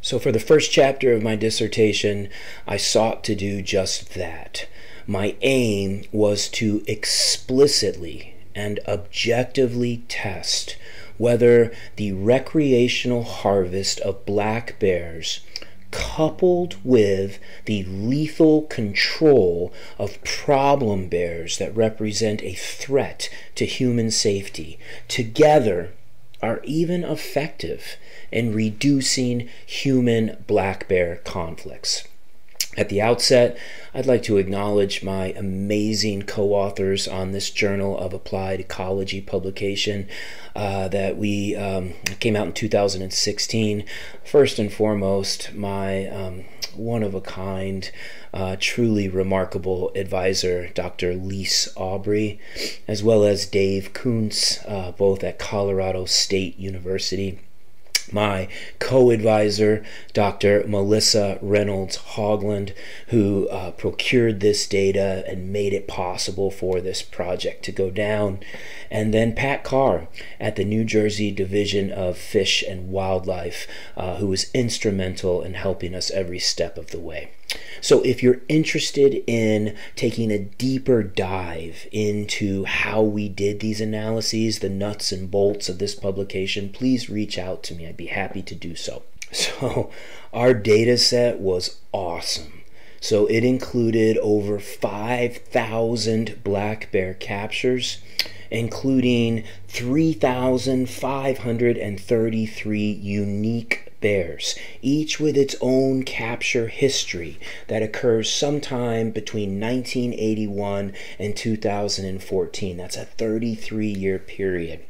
So for the first chapter of my dissertation, I sought to do just that. My aim was to explicitly and objectively test whether the recreational harvest of black bears, coupled with the lethal control of problem bears that represent a threat to human safety, together are even effective in reducing human black bear conflicts. At the outset, I'd like to acknowledge my amazing co-authors on this Journal of Applied Ecology publication that came out in 2016. First and foremost, my one-of-a-kind, truly remarkable advisor, Dr. Lise Aubrey, as well as Dave Kuntz, both at Colorado State University. My co-advisor, Dr. Melissa Reynolds Hogland, who procured this data and made it possible for this project to go down. And then Pat Carr at the New Jersey Division of Fish and Wildlife, who was instrumental in helping us every step of the way. So if you're interested in taking a deeper dive into how we did these analyses, the nuts and bolts of this publication, please reach out to me. I'd be happy to do so. So our data set was awesome. So it included over 5,000 black bear captures, including 3,533 unique bears, each with its own capture history that occurs sometime between 1981 and 2014. That's a 33-year period.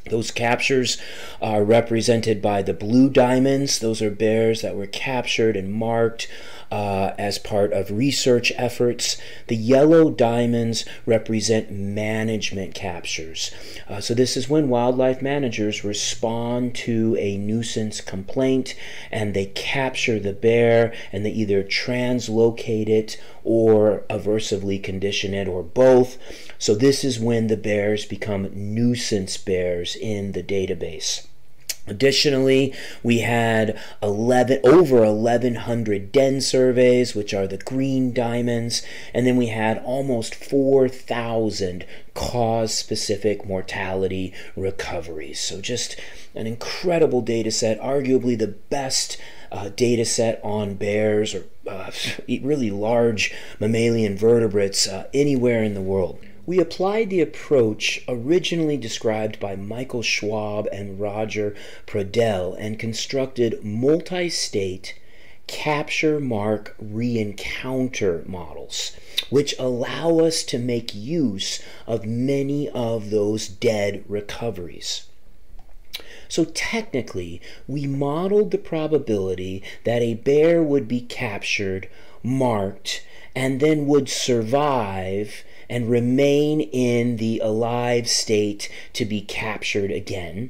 Those captures are represented by the blue diamonds. Those are bears that were captured and marked as part of research efforts. The yellow diamonds represent management captures. So this is when wildlife managers respond to a nuisance complaint and they capture the bear and they either translocate it or aversively condition it, or both. So this is when the bears become nuisance bears in the database. Additionally, we had over 1,100 den surveys, which are the green diamonds, and then we had almost 4,000 cause-specific mortality recoveries. So just an incredible data set, arguably the best data set on bears or really large mammalian vertebrates anywhere in the world. We applied the approach originally described by Michael Schwab and Roger Pradell and constructed multi-state capture mark reencounter models, which allow us to make use of many of those dead recoveries. So technically, we modeled the probability that a bear would be captured, marked, and then would survive and remain in the alive state to be captured again,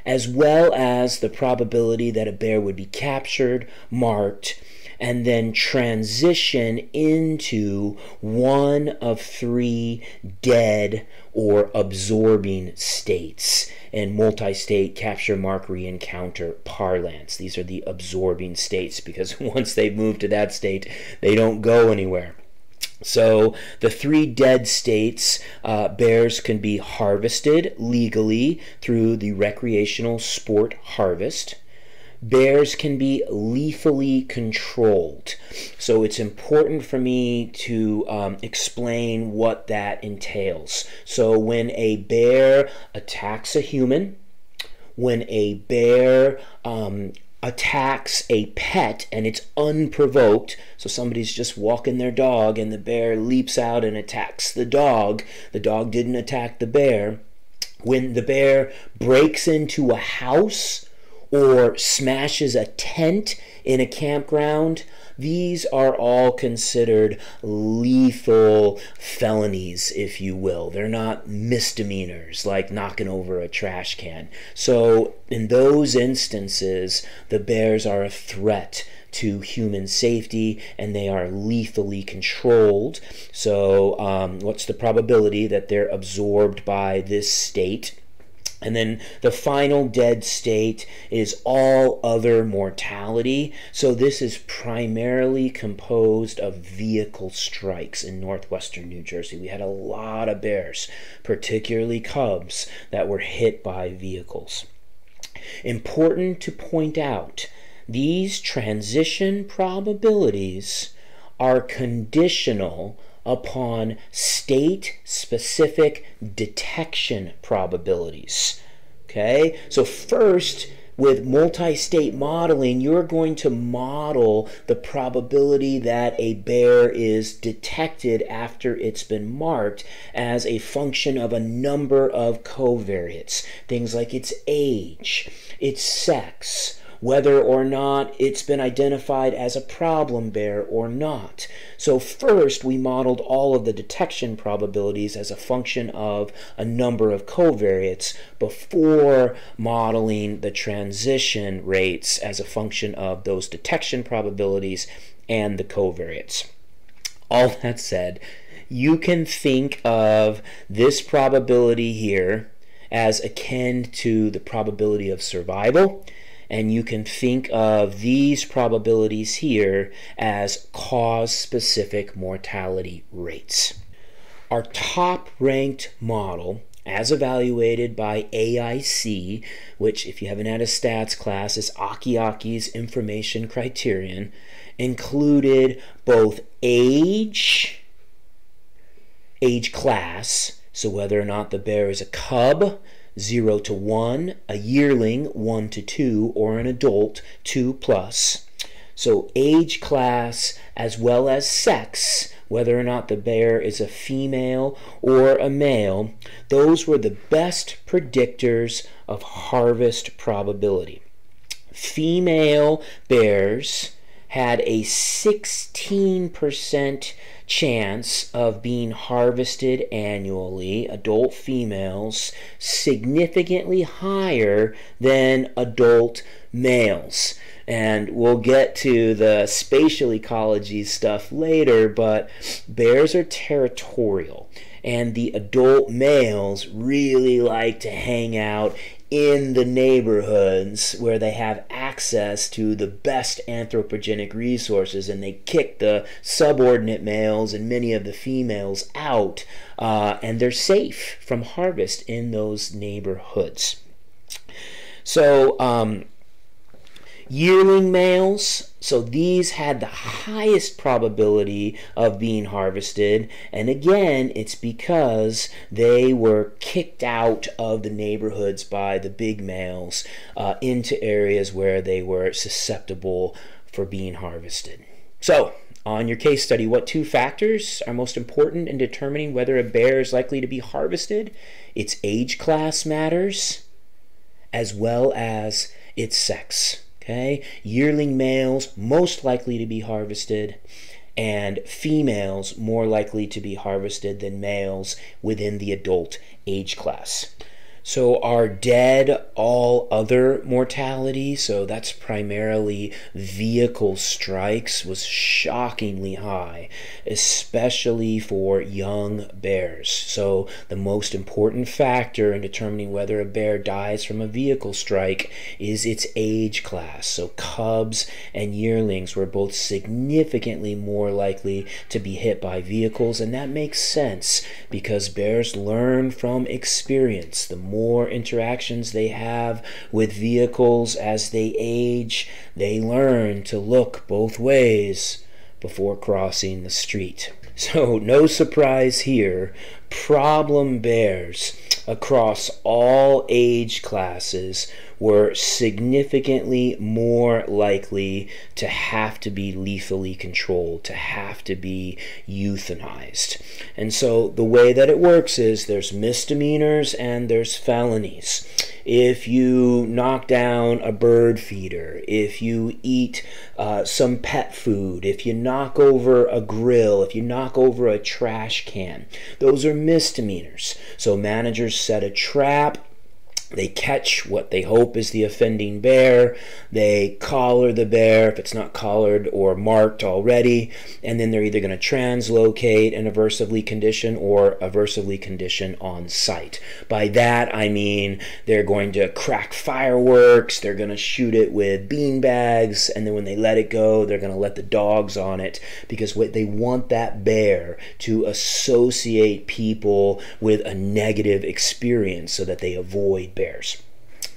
as well as the probability that a bear would be captured, marked, and then transition into one of three dead or absorbing states in multi-state capture mark reencounter parlance. These are the absorbing states because once they move to that state, they don't go anywhere. So the three dead states, bears can be harvested legally through the recreational sport harvest. Bears can be lethally controlled. So it's important for me to explain what that entails. So when a bear attacks a human, when a bear attacks a pet and it's unprovoked, so somebody's just walking their dog and the bear leaps out and attacks the dog didn't attack the bear. When the bear breaks into a house or smashes a tent in a campground, these are all considered lethal felonies, if you will. They're not misdemeanors like knocking over a trash can. So in those instances, the bears are a threat to human safety and they are lethally controlled. So what's the probability that they're absorbed by this state? And then the final dead state is all other mortality. So this is primarily composed of vehicle strikes in northwestern New Jersey. We had a lot of bears, particularly cubs, that were hit by vehicles. Important to point out, these transition probabilities are conditional upon state-specific detection probabilities. Okay? So first, with multi-state modeling, you're going to model the probability that a bear is detected after it's been marked as a function of a number of covariates. Things like its age, its sex, whether or not it's been identified as a problem bear or not. So first, we modeled all of the detection probabilities as a function of a number of covariates before modeling the transition rates as a function of those detection probabilities and the covariates. All that said, you can think of this probability here as akin to the probability of survival, and you can think of these probabilities here as cause-specific mortality rates. Our top-ranked model, as evaluated by AIC, which if you haven't had a stats class is Akiaki's information criterion, included both age class, so whether or not the bear is a cub, 0 to 1, a yearling, 1 to 2, or an adult, 2 plus. So age class as well as sex, whether or not the bear is a female or a male, those were the best predictors of harvest probability. Female bears had a 16% chance of being harvested annually, adult females, significantly higher than adult males. And we'll get to the spatial ecology stuff later, but bears are territorial, and the adult males really like to hang out in the neighborhoods where they have access to the best anthropogenic resources, and they kick the subordinate males and many of the females out, and they're safe from harvest in those neighborhoods. So yearling males, so these had the highest probability of being harvested, and again, it's because they were kicked out of the neighborhoods by the big males into areas where they were susceptible for being harvested. So, on your case study, what two factors are most important in determining whether a bear is likely to be harvested? Its age class matters, as well as its sex. Okay? Yearling males most likely to be harvested, and females more likely to be harvested than males within the adult age class. So our dead all other mortality, so that's primarily vehicle strikes, was shockingly high, especially for young bears. So the most important factor in determining whether a bear dies from a vehicle strike is its age class. So cubs and yearlings were both significantly more likely to be hit by vehicles, and that makes sense because bears learn from experience. The more interactions they have with vehicles as they age, they learn to look both ways before crossing the street. So no surprise here, problem bears across all age classes were significantly more likely to have to be lethally controlled, to have to be euthanized. And so the way that it works is there's misdemeanors and there's felonies. If you knock down a bird feeder, if you eat some pet food, if you knock over a grill, if you knock over a trash can, those are misdemeanors. So managers set a trap, They catch what they hope is the offending bear. They collar the bear if it's not collared or marked already. And then they're either going to translocate and aversively condition or aversively condition on site. By that, I mean they're going to crack fireworks. They're going to shoot it with bean bags. And then when they let it go, they're going to let the dogs on it, because what they want that bear to associate people with a negative experience so that they avoid bears.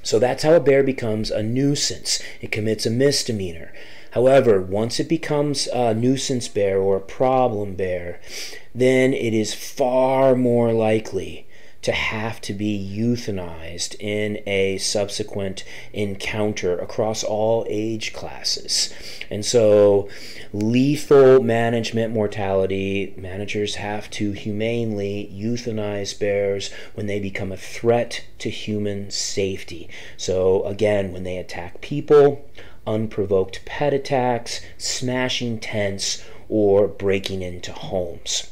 So that's how a bear becomes a nuisance. It commits a misdemeanor. However, once it becomes a nuisance bear or a problem bear, then it is far more likely to have to be euthanized in a subsequent encounter across all age classes. And so lethal management mortality, managers have to humanely euthanize bears when they become a threat to human safety. So again, when they attack people, unprovoked pet attacks, smashing tents, or breaking into homes.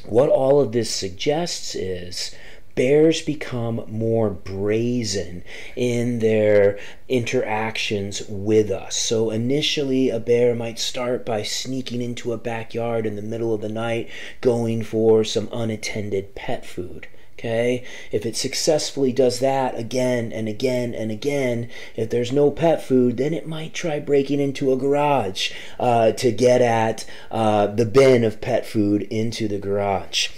What all of this suggests is bears become more brazen in their interactions with us. So initially, a bear might start by sneaking into a backyard in the middle of the night, going for some unattended pet food. Okay, if it successfully does that again and again and again, if there's no pet food, then it might try breaking into a garage to get at the bin of pet food into the garage.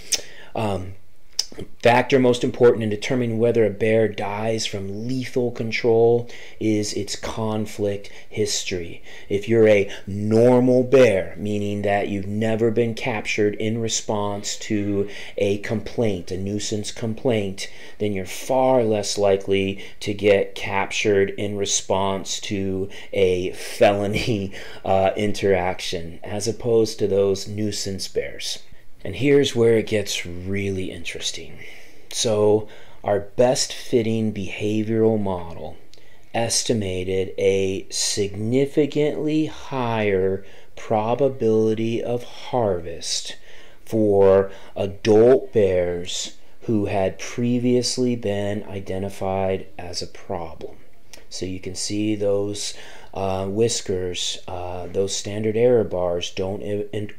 Factor most important in determining whether a bear dies from lethal control is its conflict history. If you're a normal bear, meaning that you've never been captured in response to a complaint, a nuisance complaint, then you're far less likely to get captured in response to a felony interaction, as opposed to those nuisance bears. And here's where it gets really interesting. So our best fitting behavioral model estimated a significantly higher probability of harvest for adult bears who had previously been identified as a problem. So you can see those whiskers, those standard error bars don't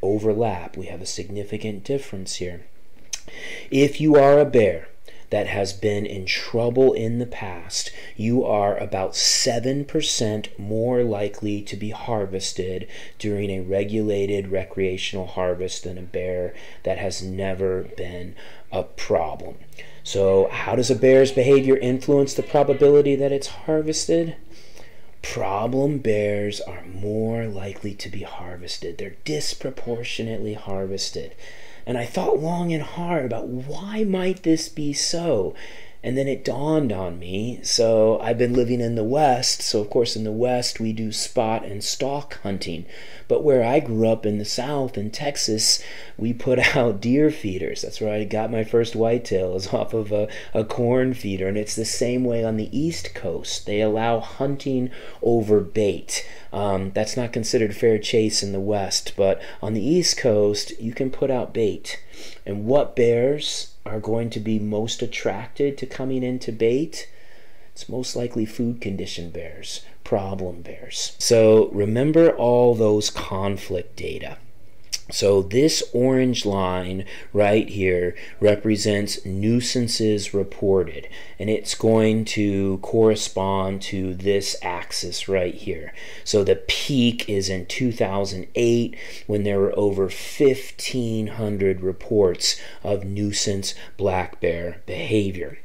overlap. We have a significant difference here. If you are a bear that has been in trouble in the past, you are about 7% more likely to be harvested during a regulated recreational harvest than a bear that has never been a problem. So how does a bear's behavior influence the probability that it's harvested? Problem bears are more likely to be harvested. They're disproportionately harvested. And I thought long and hard about why might this be so? And then it dawned on me. So I've been living in the West. So of course in the West we do spot and stalk hunting. But where I grew up in the South, in Texas, we put out deer feeders. That's where I got my first whitetail, is off of a corn feeder. And it's the same way on the East Coast. They allow hunting over bait. That's not considered fair chase in the West. But on the East Coast, you can put out bait. And what bears are going to be most attracted to coming into bait? It's most likely food condition bears, problem bears. So remember all those conflict data. So this orange line right here represents nuisances reported, and it's going to correspond to this axis right here. So the peak is in 2008 when there were over 1,500 reports of nuisance black bear behavior.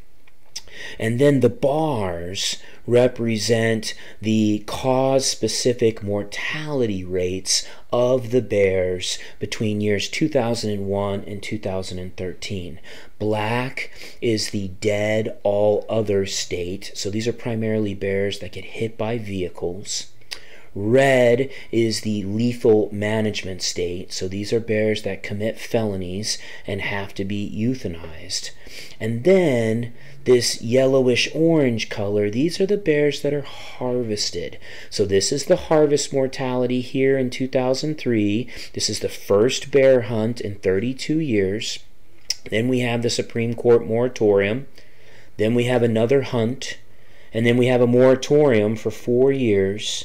And then the bars represent the cause-specific mortality rates of the bears between years 2001 and 2013. Black is the dead all other state. So these are primarily bears that get hit by vehicles. Red is the lethal management state. So these are bears that commit felonies and have to be euthanized. And then this yellowish orange color, these are the bears that are harvested. So this is the harvest mortality here in 2003. This is the first bear hunt in 32 years. Then we have the Supreme Court moratorium. Then we have another hunt, and then we have a moratorium for 4 years,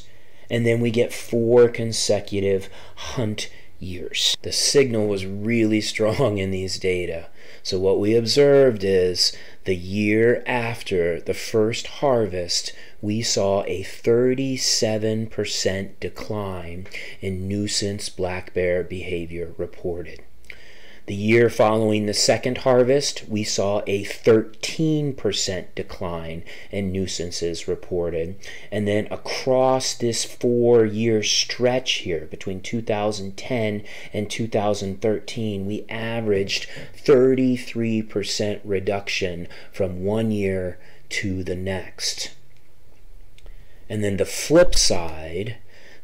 and then we get 4 consecutive hunt years. The signal was really strong in these data. So what we observed is the year after the first harvest, we saw a 37% decline in nuisance black bear behavior reported. The year following the second harvest, we saw a 13% decline in nuisances reported. And then across this 4-year stretch here, between 2010 and 2013, we averaged 33% reduction from one year to the next. And then the flip side,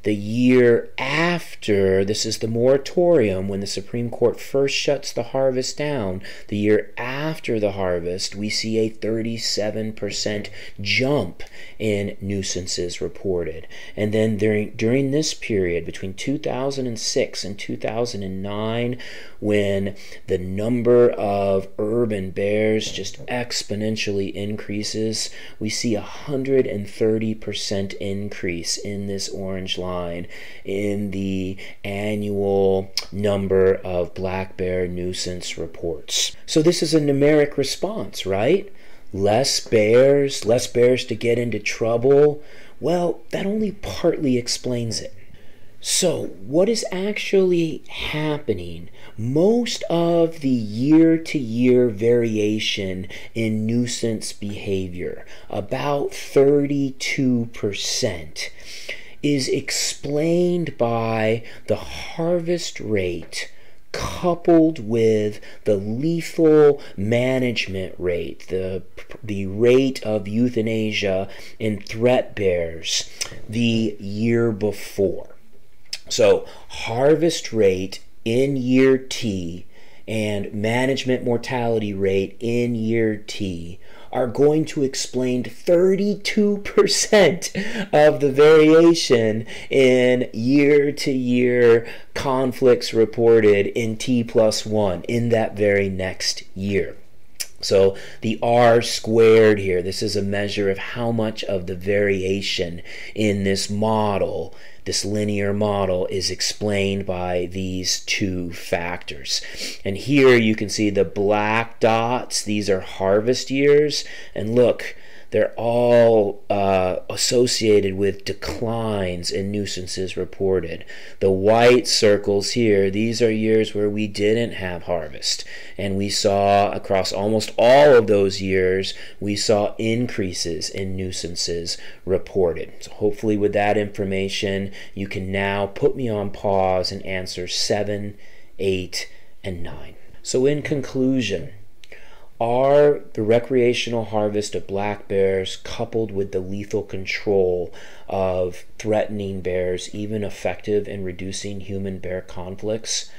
the year after, this is the moratorium, when the Supreme Court first shuts the harvest down, the year after the harvest, we see a 37% jump in nuisances reported. And then during this period, between 2006 and 2009, when the number of urban bears just exponentially increases, we see a 130% increase in this orange line in the annual number of black bear nuisance reports. So this is a numeric response, right? Less bears to get into trouble. Well, that only partly explains it. So what is actually happening? Most of the year-to-year variation in nuisance behavior, about 32%, is explained by the harvest rate coupled with the lethal management rate, the rate of euthanasia in threat bears the year before. So harvest rate in year T and management mortality rate in year T are going to explain 32% of the variation in year-to-year conflicts reported in T+1 in that very next year. So the R squared here, this is a measure of how much of the variation in this model, this linear model, is explained by these two factors. And here you can see the black dots, these are harvest years, and look, they're all associated with declines in nuisances reported. The white circles here, these are years where we didn't have harvest. And we saw across almost all of those years, we saw increases in nuisances reported. So hopefully with that information, you can now put me on pause and answer 7, 8, and 9. So in conclusion, are the recreational harvest of black bears coupled with the lethal control of threatening bears even effective in reducing human-bear conflicts?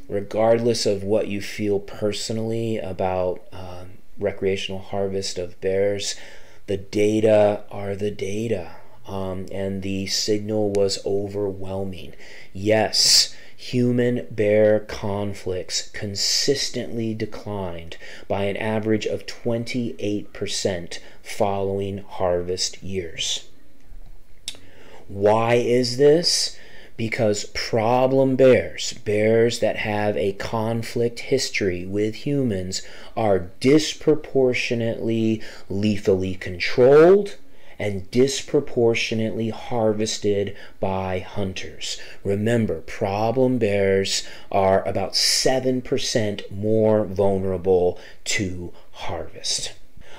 Regardless of what you feel personally about recreational harvest of bears, the data are the data, and the signal was overwhelming. Yes, human-bear conflicts consistently declined by an average of 28% following harvest years. Why is this? Because problem bears, bears that have a conflict history with humans, are disproportionately lethally controlled and disproportionately harvested by hunters. Remember, problem bears are about 7% more vulnerable to harvest.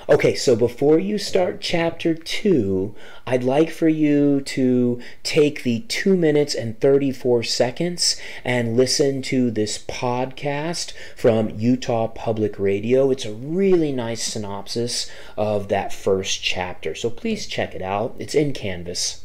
Okay, so before you start chapter 2, I'd like for you to take the 2 minutes and 34 seconds and listen to this podcast from Utah Public Radio. It's a really nice synopsis of that first chapter, so please check it out. It's in Canvas.